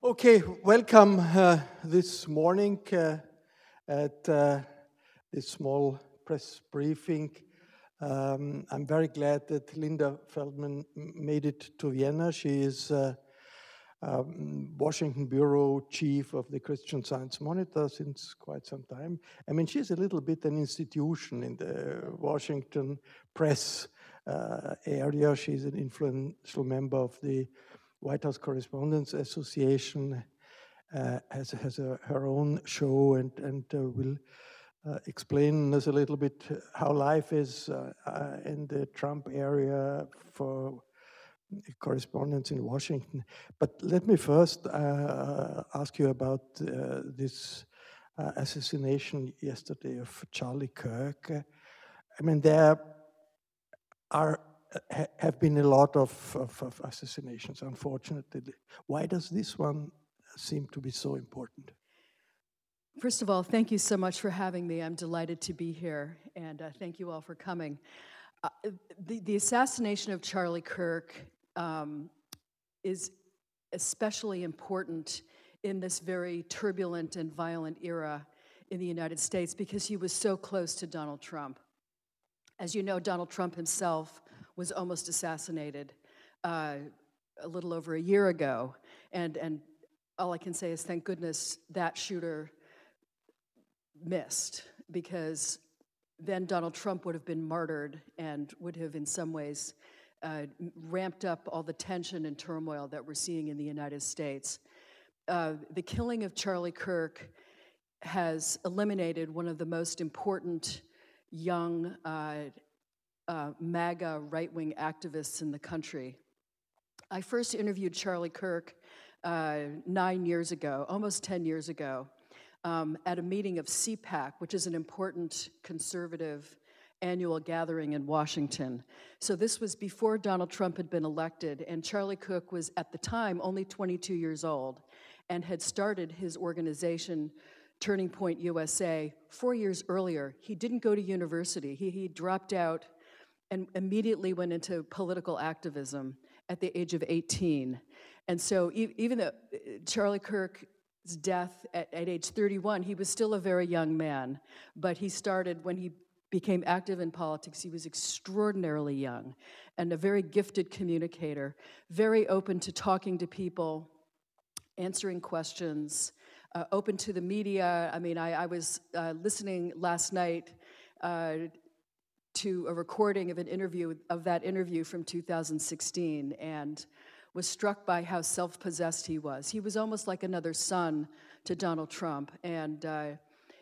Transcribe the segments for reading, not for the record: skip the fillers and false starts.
Okay, welcome this morning at this small press briefing. I'm very glad that Linda Feldmann made it to Vienna. She is Washington bureau chief of the Christian Science Monitor since quite some time. I mean, she's a little bit an institution in the Washington press area. She's an influential member of the White House Correspondents Association, has her own show and will explain us a little bit how life is in the Trump area for correspondents in Washington. But let me first ask you about this assassination yesterday of Charlie Kirk. I mean, there have been a lot of assassinations, unfortunately. Why does this one seem to be so important? First of all, thank you so much for having me. I'm delighted to be here, and thank you all for coming. The assassination of Charlie Kirk is especially important in this very turbulent and violent era in the United States because he was so close to Donald Trump. As you know, Donald Trump himself was almost assassinated a little over a year ago, and all I can say is thank goodness that shooter missed, because then Donald Trump would have been martyred and would have in some ways ramped up all the tension and turmoil that we're seeing in the United States. The killing of Charlie Kirk has eliminated one of the most important young MAGA right-wing activists in the country. I first interviewed Charlie Kirk 9 years ago, almost 10 years ago, at a meeting of CPAC, which is an important conservative annual gathering in Washington. So this was before Donald Trump had been elected, and Charlie Kirk was at the time only 22 years old and had started his organization, Turning Point USA, 4 years earlier. He didn't go to university. He dropped out and immediately went into political activism at the age of 18. And so even though Charlie Kirk's death at age 31, he was still a very young man. But he started, when he became active in politics, he was extraordinarily young and a very gifted communicator, very open to talking to people, answering questions, open to the media. I mean, I was listening last night to a recording of that interview from 2016, and was struck by how self-possessed he was. He was almost like another son to Donald Trump. And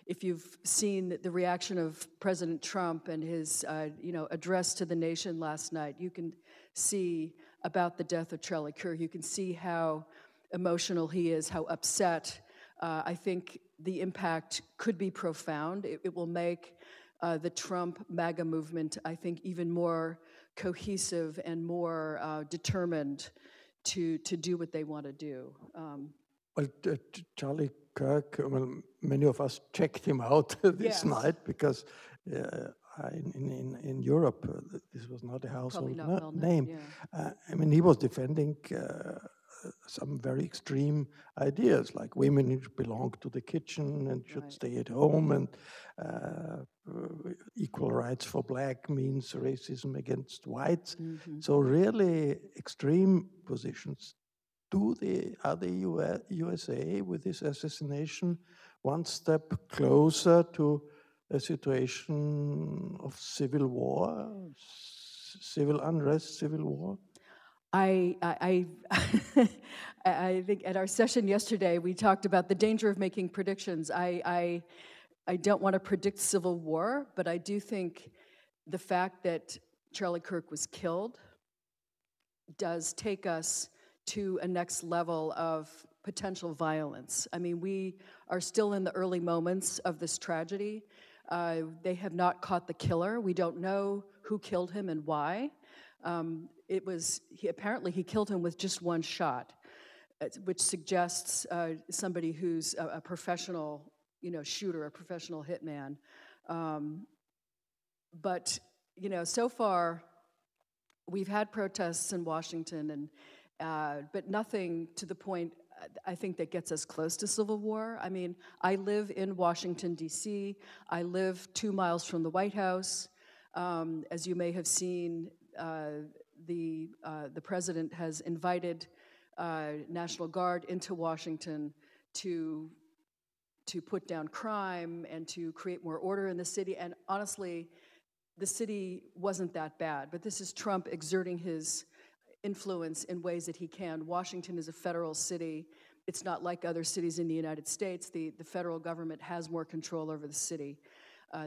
if you've seen the reaction of President Trump and his address to the nation last night, you can see about the death of Charlie Kirk. You can see how emotional he is, how upset. I think the impact could be profound. It will make the Trump MAGA movement, I think, even more cohesive and more determined to do what they want to do. Well, Charlie Kirk, well, many of us checked him out this night because in Europe, this was not a household name. Yeah. I mean, he was defending some very extreme ideas, like women belong to the kitchen and should stay at home, and equal rights for black means racism against whites. Mm-hmm. So really extreme positions. Are the USA with this assassination one step closer to a situation of civil war, civil unrest, civil war? I think at our session yesterday, we talked about the danger of making predictions. I don't want to predict civil war, but I do think the fact that Charlie Kirk was killed does take us to a next level of potential violence. I mean, we are still in the early moments of this tragedy. They have not caught the killer. We don't know who killed him and why. Apparently he killed him with just one shot, which suggests somebody who's a professional, shooter, a professional hitman. But so far we've had protests in Washington, but nothing to the point I think that gets us close to civil war. I mean, I live in Washington, D.C. I live 2 miles from the White House. As you may have seen, the president has invited National Guard into Washington to put down crime and to create more order in the city. And honestly, the city wasn't that bad, but this is Trump exerting his influence in ways that he can. Washington is a federal city. It's not like other cities in the United States. The federal government has more control over the city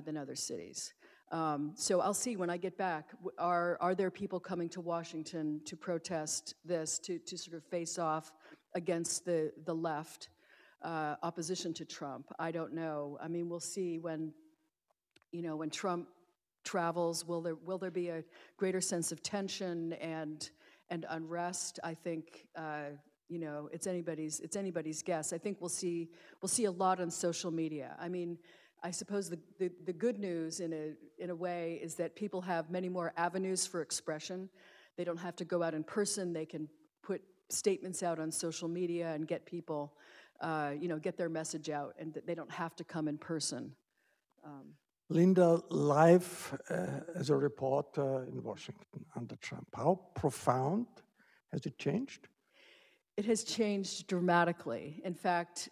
than other cities. So I'll see when I get back, are there people coming to Washington to protest this, to sort of face off against the left opposition to Trump? I don't know. I mean, we'll see when Trump travels, will there be a greater sense of tension and unrest? I think it's anybody's guess. I think we'll see a lot on social media. I mean, I suppose the good news in a way is that people have many more avenues for expression. They don't have to go out in person. They can put statements out on social media and get people, get their message out, and they don't have to come in person. Linda, live as a reporter in Washington under Trump, how profound has it changed? It has changed dramatically. In fact,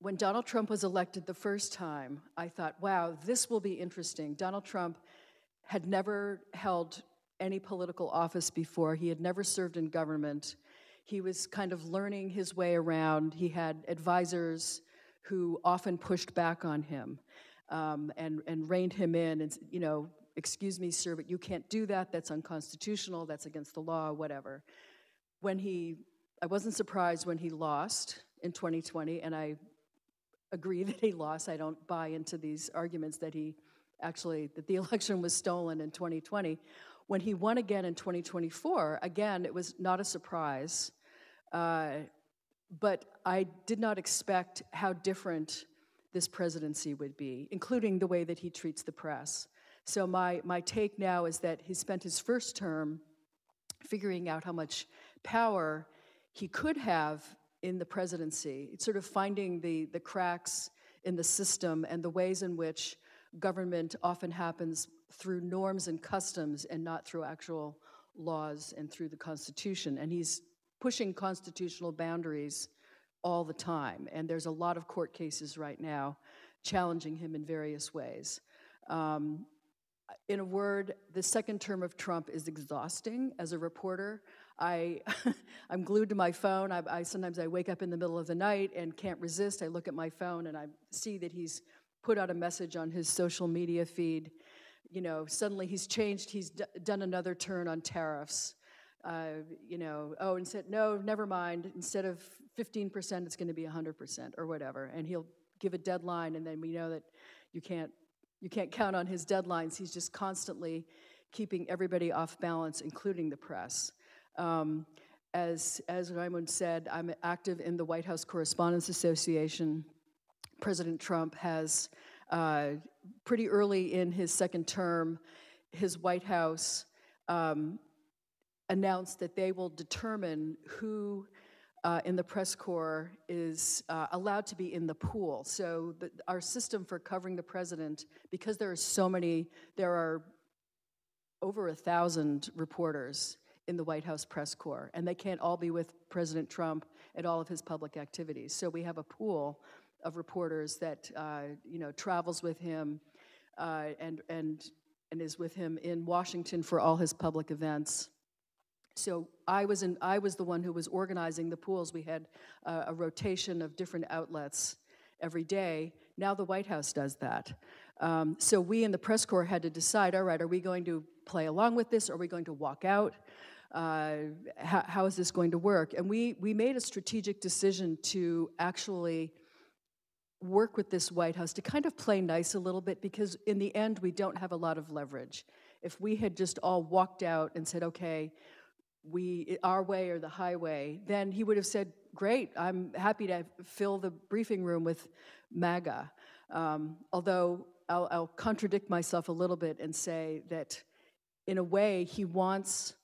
when Donald Trump was elected the first time, I thought, wow, this will be interesting. Donald Trump had never held any political office before. He had never served in government. He was kind of learning his way around. He had advisors who often pushed back on him. And reined him in and, excuse me, sir, but you can't do that. That's unconstitutional. That's against the law, whatever. I wasn't surprised when he lost in 2020, and I agree that he lost. I don't buy into these arguments that the election was stolen in 2020. When he won again in 2024, again, it was not a surprise. But I did not expect how different this presidency would be, including the way that he treats the press. So my take now is that he spent his first term figuring out how much power he could have in the presidency, sort of finding the cracks in the system and the ways in which government often happens through norms and customs and not through actual laws and through the Constitution. And he's pushing constitutional boundaries all the time, and there's a lot of court cases right now challenging him in various ways. In a word, the second term of Trump is exhausting as a reporter. I'm glued to my phone. Sometimes I wake up in the middle of the night and can't resist. I look at my phone and I see that he's put out a message on his social media feed. Suddenly he's changed. He's done another turn on tariffs. And said, no, never mind. Instead of 15%, it's going to be 100% or whatever. And he'll give a deadline, and then we know that you can't count on his deadlines. He's just constantly keeping everybody off balance, including the press. As Raimund said, I'm active in the White House Correspondents Association. President Trump has, pretty early in his second term, his White House announced that they will determine who in the press corps is allowed to be in the pool. So our system for covering the president, because there are over 1,000 reporters in the White House press corps, and they can't all be with President Trump at all of his public activities. So we have a pool of reporters that travels with him and is with him in Washington for all his public events. So I was the one who was organizing the pools. We had a rotation of different outlets every day. Now the White House does that. So we in the press corps had to decide, all right, are we going to play along with this? Are we going to walk out? How is this going to work? And we made a strategic decision to actually work with this White House to kind of play nice a little bit, because in the end, we don't have a lot of leverage. If we had just all walked out and said, okay, our way or the highway, then he would have said, great, I'm happy to fill the briefing room with MAGA. Although I'll contradict myself a little bit and say that in a way he wants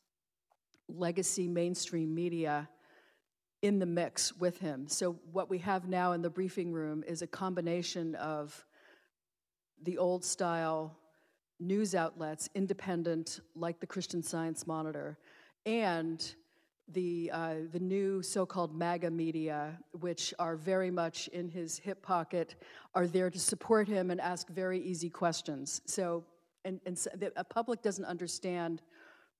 legacy mainstream media in the mix with him. So what we have now in the briefing room is a combination of the old style news outlets, independent, like the Christian Science Monitor, and the new so-called MAGA media, which are very much in his hip pocket, are there to support him and ask very easy questions. So, so the public doesn't understand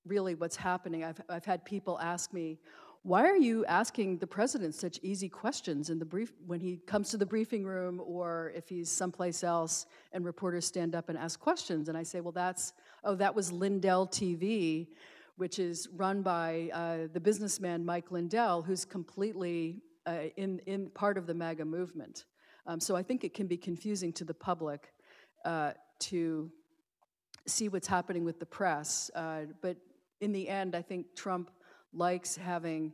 really what's happening. I've had people ask me, why are you asking the president such easy questions in the brief when he comes to the briefing room, or if he's someplace else and reporters stand up and ask questions? And I say, well, that was Lindell TV, which is run by the businessman Mike Lindell, who's completely in part of the MAGA movement. So I think it can be confusing to the public to see what's happening with the press. But in the end, I think Trump likes having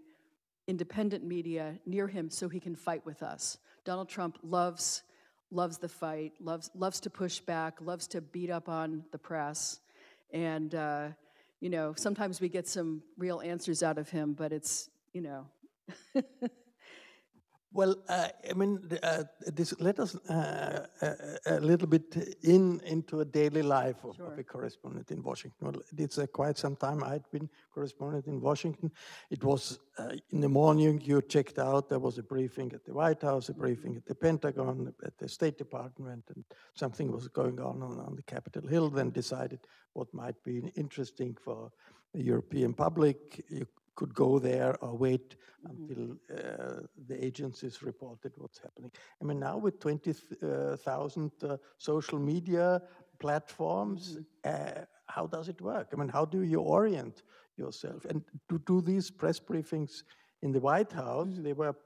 independent media near him so he can fight with us. Donald Trump loves the fight, loves to push back, loves to beat up on the press. And, you know, sometimes we get some real answers out of him, but it's, you know. Well, I mean, let us a little bit into a daily life of a correspondent in Washington. Well, it's quite some time I'd been correspondent in Washington. It was in the morning you checked out, there was a briefing at the White House, a briefing at the Pentagon, at the State Department, and something was going on the Capitol Hill, then decided what might be interesting for the European public. You could go there or wait until the agencies reported what's happening. I mean, now with 20,000 social media platforms, how does it work? I mean, how do you orient yourself? And to do these press briefings in the White House, they were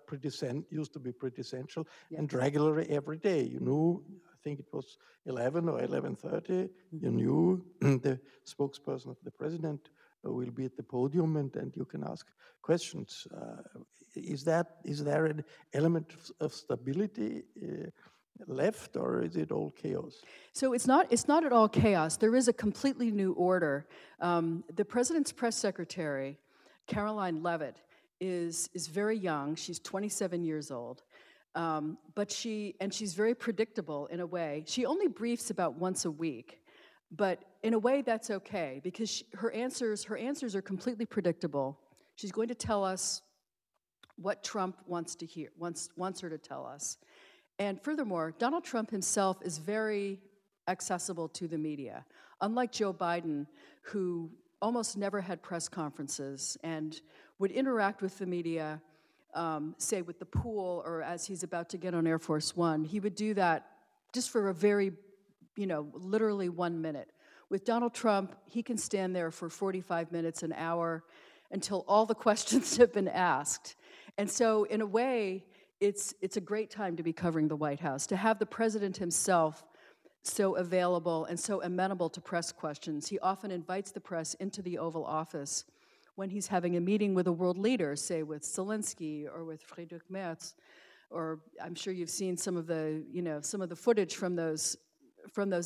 used to be pretty essential, and regularly every day. You knew, I think it was 11 or 11:30, you knew the spokesperson of the president will be at the podium, and you can ask questions. Is there an element of stability left, or is it all chaos? So it's not at all chaos. There is a completely new order. The president's press secretary, Caroline Leavitt, is very young. She's 27 years old, but she's very predictable in a way. She only briefs about once a week. But in a way, that's okay, because her answers are completely predictable. She's going to tell us what Trump wants to hear, wants her to tell us. And furthermore, Donald Trump himself is very accessible to the media. Unlike Joe Biden, who almost never had press conferences and would interact with the media, say with the pool, or as he's about to get on Air Force One, he would do that just for a very, literally 1 minute. With Donald Trump, he can stand there for 45 minutes, an hour, until all the questions have been asked. And so, in a way, it's a great time to be covering the White House, to have the president himself so available and so amenable to press questions. He often invites the press into the Oval Office when he's having a meeting with a world leader, say with Zelensky or with Friedrich Merz, or I'm sure you've seen some of the footage from those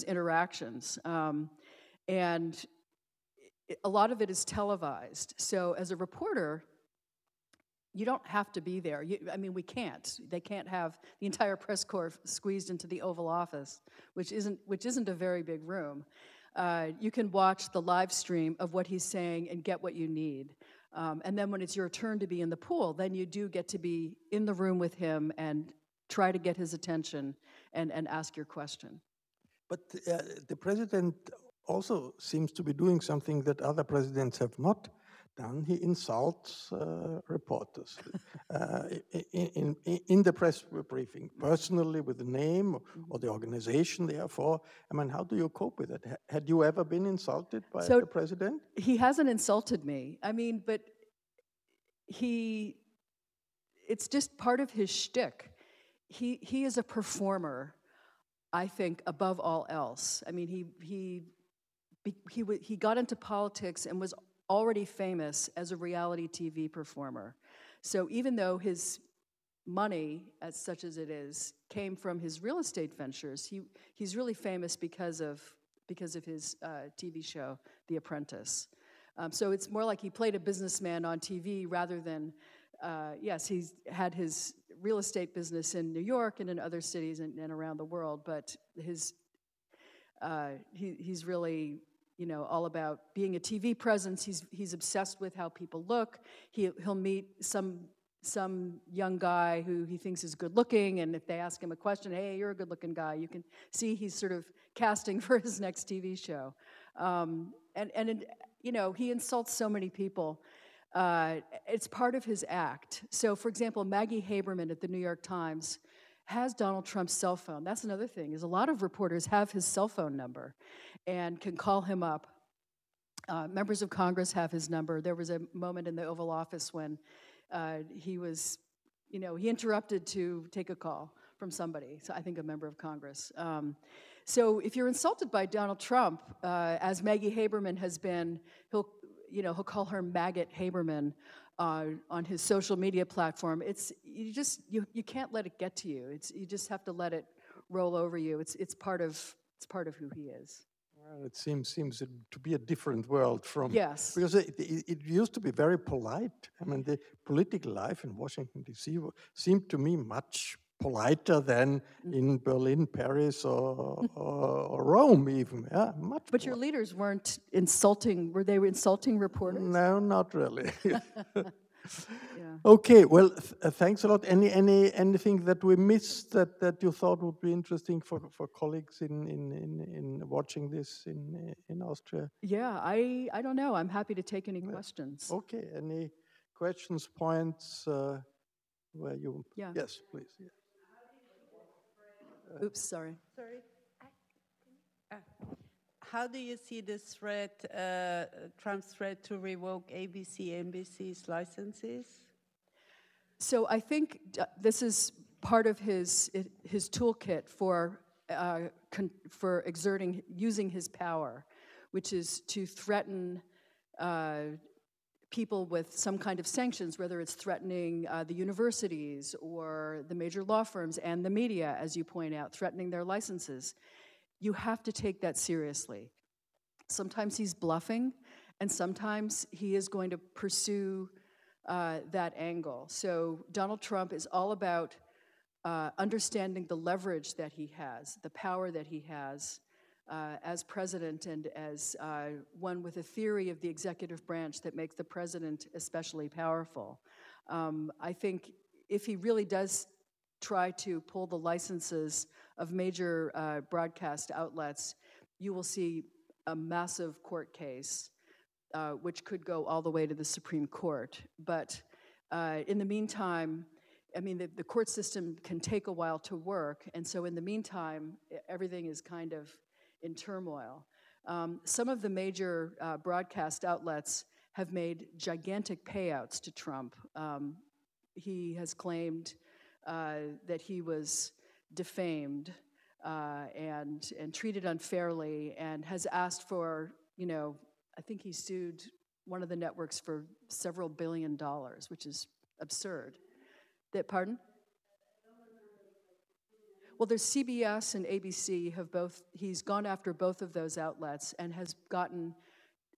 interactions. And a lot of it is televised. So as a reporter, you don't have to be there. We can't. They can't have the entire press corps squeezed into the Oval Office, which isn't a very big room. You can watch the live stream of what he's saying and get what you need. And then when it's your turn to be in the pool, then you do get to be in the room with him and try to get his attention and ask your question. But the president also seems to be doing something that other presidents have not done. He insults reporters in the press briefing, personally with the name or the organization they are for. How do you cope with it? Had you ever been insulted by the president? He hasn't insulted me. But it's just part of his shtick. He is a performer, I think, above all else. He got into politics and was already famous as a reality TV performer. So even though his money, as such as it is, came from his real estate ventures, he's really famous because of his TV show, The Apprentice. So it's more like he played a businessman on TV rather than yes, he's had his real estate business in New York and in other cities and around the world, but he's really, all about being a TV presence. He's obsessed with how people look. He'll meet some young guy who he thinks is good looking, and if they ask him a question, hey, you're a good looking guy, you can see he's sort of casting for his next TV show. He insults so many people. It's part of his act. So, for example, Maggie Haberman at the New York Times has Donald Trump's cell phone. That's another thing, is a lot of reporters have his cell phone number and can call him up. Members of Congress have his number. There was a moment in the Oval Office when he was, he interrupted to take a call from somebody, so I think a member of Congress. So if you're insulted by Donald Trump, as Maggie Haberman has been, he'll call her Maggot Haberman on his social media platform. You can't let it get to you. You just have to let it roll over you. It's part of who he is. Well, it seems to be a different world from, yes, because it used to be very polite. I mean, the political life in Washington D.C. seemed to me much politer than in Berlin, Paris, or Rome even. Yeah, much. But your leaders weren't insulting. Were they insulting reporters? No, not really. Yeah. Okay, well, thanks a lot. Anything that we missed that you thought would be interesting for colleagues in watching this in Austria? Yeah, I don't know. I'm happy to take any questions. Okay, any questions, points where you? Yeah. Yes, please. Yeah. Oops, sorry. How do you see this threat, Trump's threat to revoke ABC, NBC's licenses? So I think this is part of his toolkit for using his power, which is to threaten people with some kind of sanctions, whether it's threatening the universities or the major law firms and the media, as you point out, threatening their licenses. You have to take that seriously. Sometimes he's bluffing, and sometimes he is going to pursue that angle. So Donald Trump is all about understanding the leverage that he has, the power that he has as president and as one with a theory of the executive branch that makes the president especially powerful. I think if he really does try to pull the licenses of major broadcast outlets, you will see a massive court case, which could go all the way to the Supreme Court. But in the meantime, I mean, the court system can take a while to work, and so in the meantime, everything is kind of in turmoil. Some of the major broadcast outlets have made gigantic payouts to Trump. He has claimed that he was defamed and treated unfairly, and has asked for, I think he sued one of the networks for several $1 billion, which is absurd. Pardon? Well, there's CBS and ABC have both, he's gone after both of those outlets and has gotten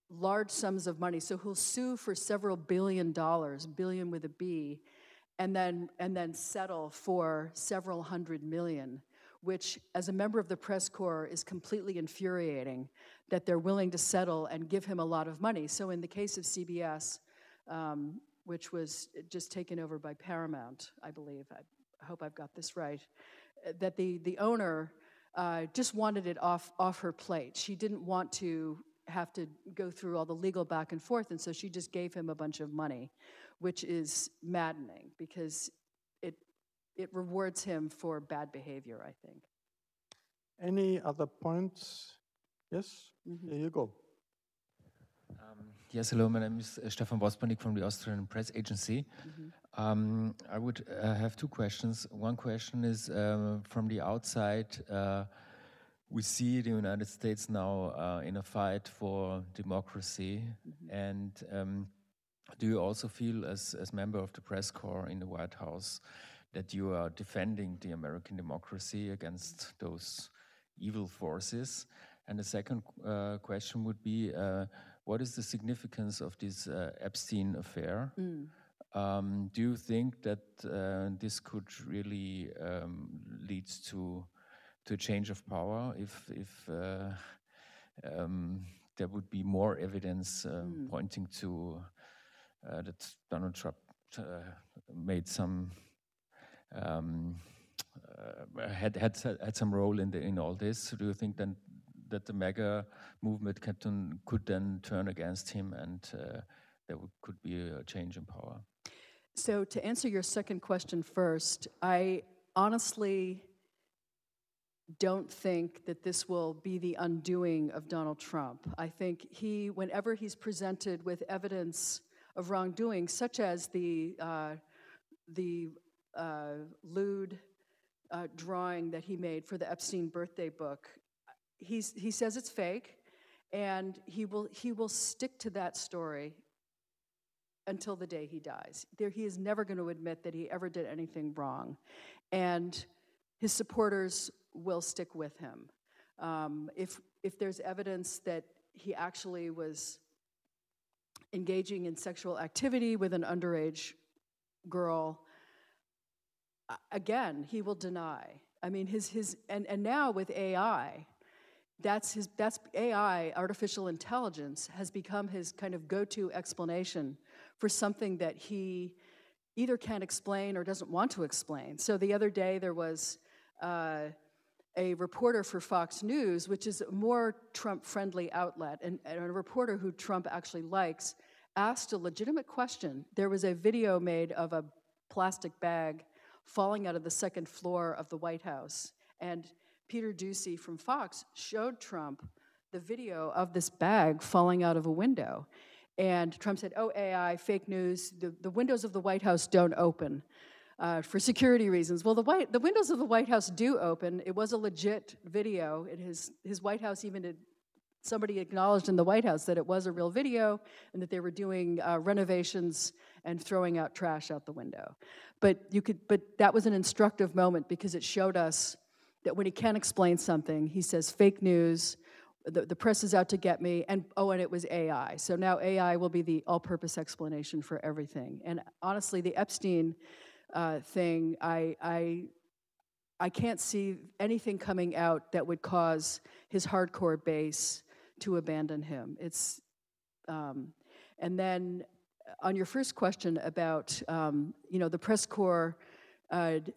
large sums of money. So he'll sue for several $1 billion, billion with a B, and then settle for several $100 million, which, as a member of the press corps, is completely infuriating that they're willing to settle and give him a lot of money. So in the case of CBS, which was just taken over by Paramount, I believe, I hope I've got this right, that the owner just wanted it off her plate. She didn't want to have to go through all the legal back and forth, and so she just gave him a bunch of money, which is maddening because it rewards him for bad behavior, I think. Any other points? Yes, Here you go. Yes, hello, my name is Stefan Bospanik from the Austrian Press Agency. I would have two questions. One question is, from the outside, we see the United States now in a fight for democracy, and do you also feel, as member of the press corps in the White House, that you are defending the American democracy against those evil forces? And the second question would be, what is the significance of this Epstein affair? Do you think that this could really lead to a change of power if there would be more evidence pointing to that Donald Trump made some had some role in all this? Do you think then that the MAGA movement could then turn against him, and there could be a change in power? So to answer your second question first, I honestly don't think that this will be the undoing of Donald Trump. I think whenever he's presented with evidence of wrongdoing, such as the lewd drawing that he made for the Epstein birthday book, he says it's fake, and he will stick to that story until the day he dies. He is never going to admit that he ever did anything wrong, and his supporters will stick with him. If there's evidence that he actually was engaging in sexual activity with an underage girl, again, he will deny. I mean, and now with AI, that's AI, artificial intelligence, has become his kind of go-to explanation for something that he either can't explain or doesn't want to explain. So the other day there was a reporter for Fox News, which is a more Trump-friendly outlet, and a reporter who Trump actually likes, asked a legitimate question. There was a video made of a plastic bag falling out of the second floor of the White House, and Peter Doocy from Fox showed Trump the video of this bag falling out of a window. And Trump said, oh, AI, fake news, the windows of the White House don't open for security reasons. Well, the windows of the White House do open. It was a legit video. His White House even somebody acknowledged in the White House that it was a real video and that they were doing renovations and throwing out trash out the window. But that was an instructive moment because it showed us that when he can't explain something, he says fake news, the press is out to get me, and it was AI. So now AI will be the all-purpose explanation for everything. And honestly, the Epstein thing, I can't see anything coming out that would cause his hardcore base to abandon him. And then on your first question about the press corps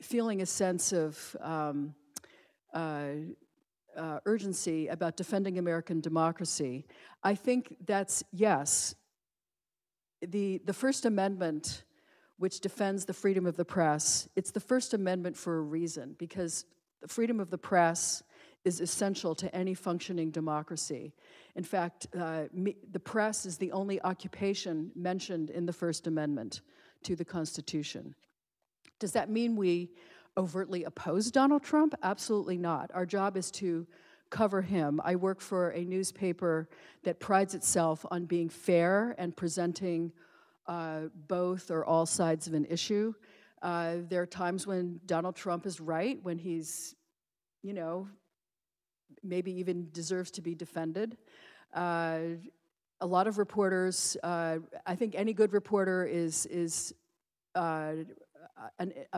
feeling a sense of urgency about defending American democracy, I think that's, yes. The First Amendment, which defends the freedom of the press, it's the First Amendment for a reason, because the freedom of the press is essential to any functioning democracy. In fact, the press is the only occupation mentioned in the First Amendment to the Constitution. Does that mean we overtly oppose Donald Trump? Absolutely not. Our job is to cover him. I work for a newspaper that prides itself on being fair and presenting both or all sides of an issue. There are times when Donald Trump is right, when he's, maybe even deserves to be defended. A lot of reporters, I think any good reporter is a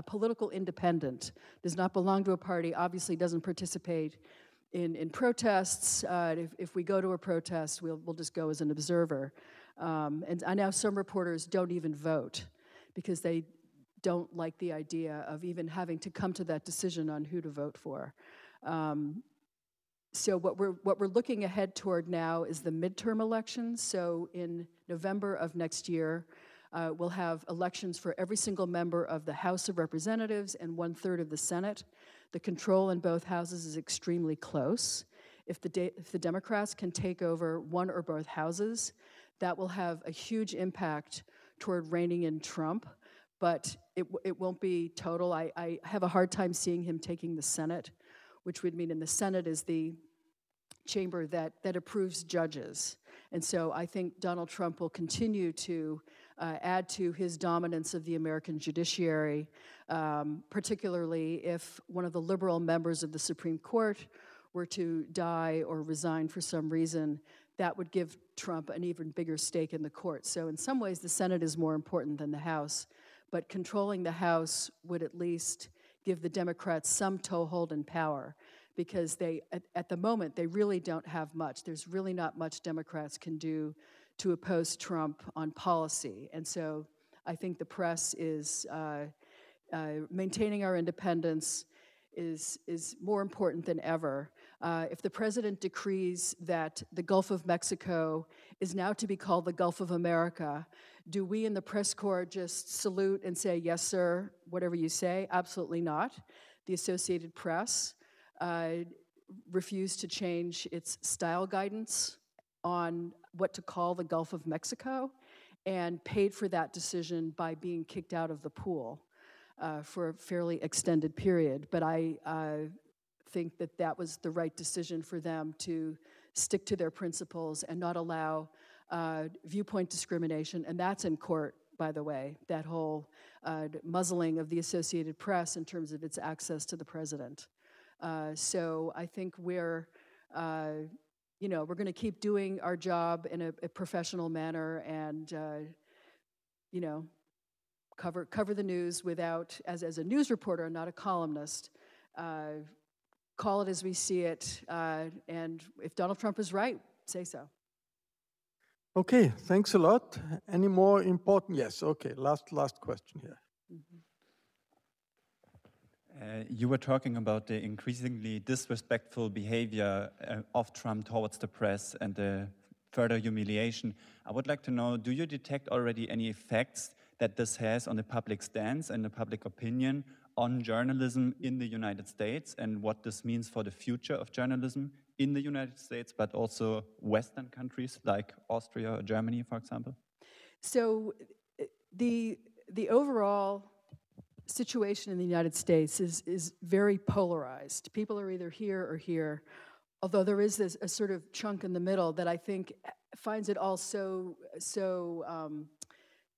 political independent, does not belong to a party, obviously doesn't participate in protests. If we go to a protest, we'll just go as an observer. And I know some reporters don't even vote because they don't like the idea of even having to come to that decision on who to vote for. So what we're looking ahead toward now is the midterm elections. So in November of next year, we'll have elections for every single member of the House of Representatives and 1/3 of the Senate. The control in both houses is extremely close. If the Democrats can take over one or both houses, that will have a huge impact toward reining in Trump, but it won't be total. I have a hard time seeing him taking the Senate, which would mean, and the Senate is the chamber that approves judges. And so I think Donald Trump will continue to add to his dominance of the American judiciary, particularly if one of the liberal members of the Supreme Court were to die or resign for some reason. that would give Trump an even bigger stake in the court. So in some ways, the Senate is more important than the House, but controlling the House would at least give the Democrats some toehold and power, because they, at the moment, they really don't have much. There's really not much Democrats can do to oppose Trump on policy. And so I think the press is maintaining our independence is more important than ever. If the president decrees that the Gulf of Mexico is now to be called the Gulf of America, do we in the press corps just salute and say, yes, sir, whatever you say? Absolutely not. The Associated Press refused to change its style guidance on what to call the Gulf of Mexico, and paid for that decision by being kicked out of the pool for a fairly extended period. But I think that that was the right decision for them to stick to their principles and not allow viewpoint discrimination. And that's in court, by the way, that whole muzzling of the Associated Press in terms of its access to the president. So I think we're going to keep doing our job in a professional manner and, cover the news without, as a news reporter, not a columnist, call it as we see it, and if Donald Trump is right, say so. Okay, thanks a lot. Any more important? Yes, okay, last question here. Mm-hmm. You were talking about the increasingly disrespectful behavior of Trump towards the press and the further humiliation. I would like to know, do you detect already any effects that this has on the public stance and the public opinion on journalism in the United States, and what this means for the future of journalism in the United States, but also Western countries like Austria or Germany, for example? So the overall situation in the United States is very polarized. People are either here or here, although there is a sort of chunk in the middle that I think finds it all so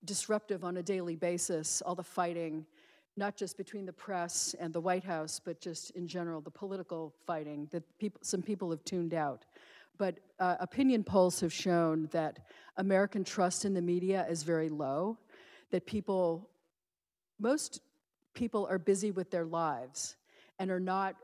disruptive on a daily basis, all the fighting, not just between the press and the White House, but just in general, the political fighting that some people have tuned out. But opinion polls have shown that American trust in the media is very low, that most people are busy with their lives and are not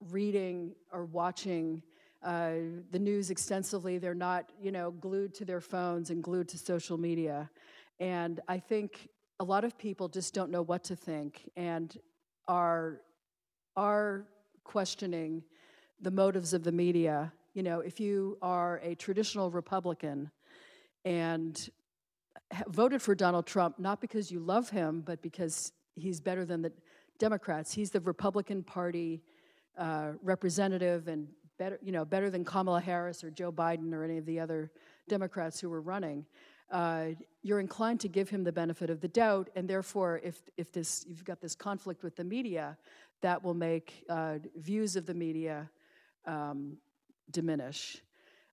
reading or watching the news extensively. They're not, glued to their phones and glued to social media. And I think a lot of people just don't know what to think and are questioning the motives of the media. If you are a traditional Republican and voted for Donald Trump, not because you love him, but because he's better than the Democrats. He's the Republican Party representative and better than Kamala Harris or Joe Biden or any of the other Democrats who were running. You're inclined to give him the benefit of the doubt, and therefore, if you've got this conflict with the media, that will make views of the media diminish.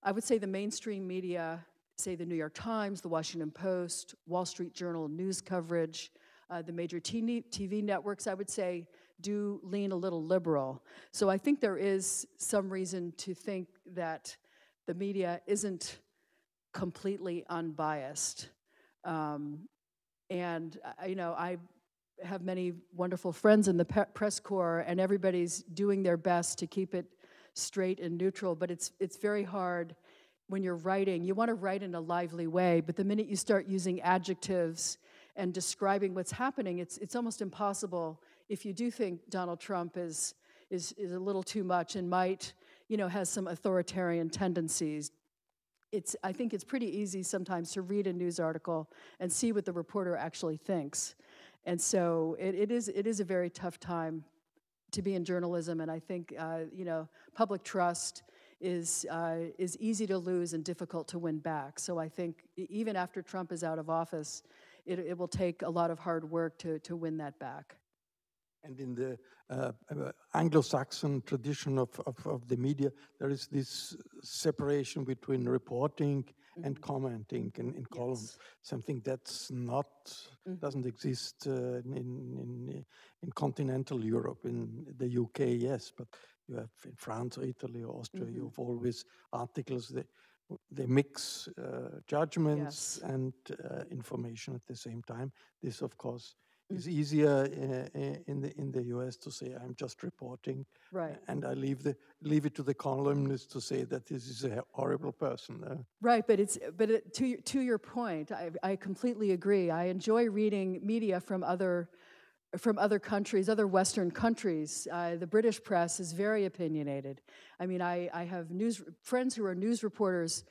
I would say the mainstream media, say the New York Times, the Washington Post, Wall Street Journal news coverage, the major TV networks, I would say, do lean a little liberal. So I think there is some reason to think that the media isn't completely unbiased. And, I have many wonderful friends in the press corps, and everybody's doing their best to keep it straight and neutral, but it's very hard when you're writing. You want to write in a lively way, but the minute you start using adjectives and describing what's happening, it's almost impossible. If you do think Donald Trump is a little too much and might, has some authoritarian tendencies, I think it's pretty easy sometimes to read a news article and see what the reporter actually thinks. And so it is a very tough time to be in journalism, and I think public trust is easy to lose and difficult to win back. So I think even after Trump is out of office, it will take a lot of hard work to win that back. And in the Anglo-Saxon tradition of the media, there is this separation between reporting and commenting in columns, something that's doesn't exist in continental Europe. In the UK, yes, but you have in France or Italy or Austria, you have always articles. they mix judgments and information at the same time. This, of course, is easier in the US to say I'm just reporting, and I leave it to the columnist to say that this is a horrible person. Right, but to your point, I completely agree. I enjoy reading media from other countries, other Western countries. The British press is very opinionated. I mean, I have friends who are news reporters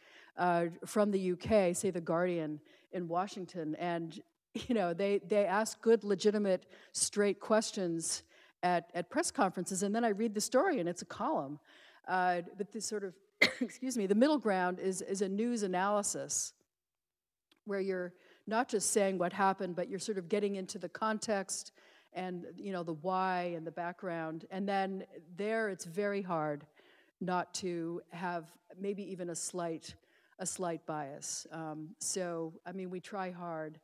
from the UK, say The Guardian in Washington, and they ask good, legitimate, straight questions at press conferences, and then I read the story, and it's a column. But this sort of, excuse me, the middle ground is a news analysis, where you're not just saying what happened, but you're sort of getting into the context and the why and the background. And then there, it's very hard not to have maybe even a slight bias. So I mean, we try hard,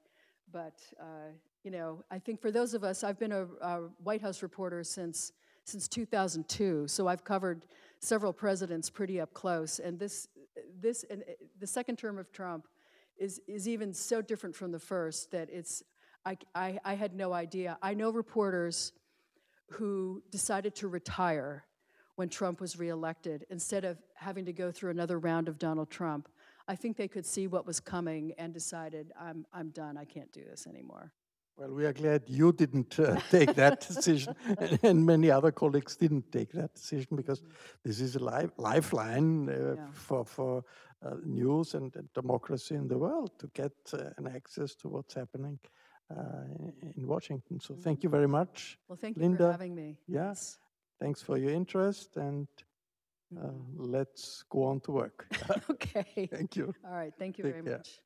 but I think for those of us, I've been a White House reporter since 2002, so I've covered several presidents pretty up close. And this and the second term of Trump is even so different from the first that I had no idea. I know reporters who decided to retire when Trump was reelected instead of having to go through another round of Donald Trump. I think they could see what was coming and decided, I'm done, I can't do this anymore. Well, we are glad you didn't take that decision, and many other colleagues didn't take that decision, because this is a lifeline for news and democracy in the world, to get an access to what's happening in Washington. So thank you very much. Well, thank you Linda, for having me. Yes. Thanks for your interest, and let's go on to work. Okay. Thank you. All right, thank you Take very care. much.